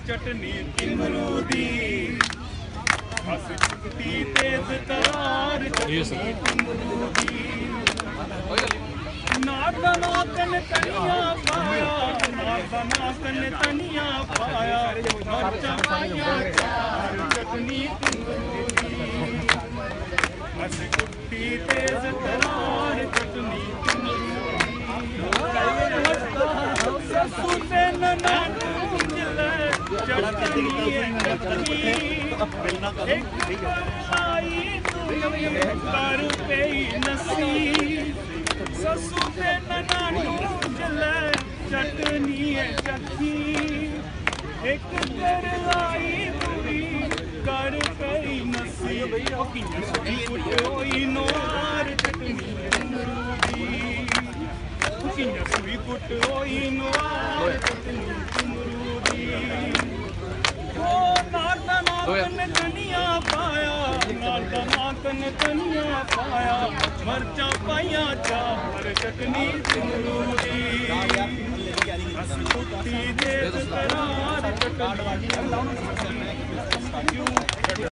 चटनी तिमरूदी बस छुट्टी तेज तरार चटनी तिमरूदी नाकन तनिया पाया नाकन तनिया पाया मरचा पाया चार चटनी तिमरूदी बस छुट्टी तेज तरार चटनी ससु ते नानू जले चटनी चखी एक कर लाई पूरी कर पई नसी कुटोई नोर चटनी तिमरूदी सुई कुटोई नोर चटनी तिमरूदी ओ नाकन तनिया पाया नाकन तनिया पाया मरचा पाया चार चटनी तिमरूदी छुट्टी तेज तरार चटनी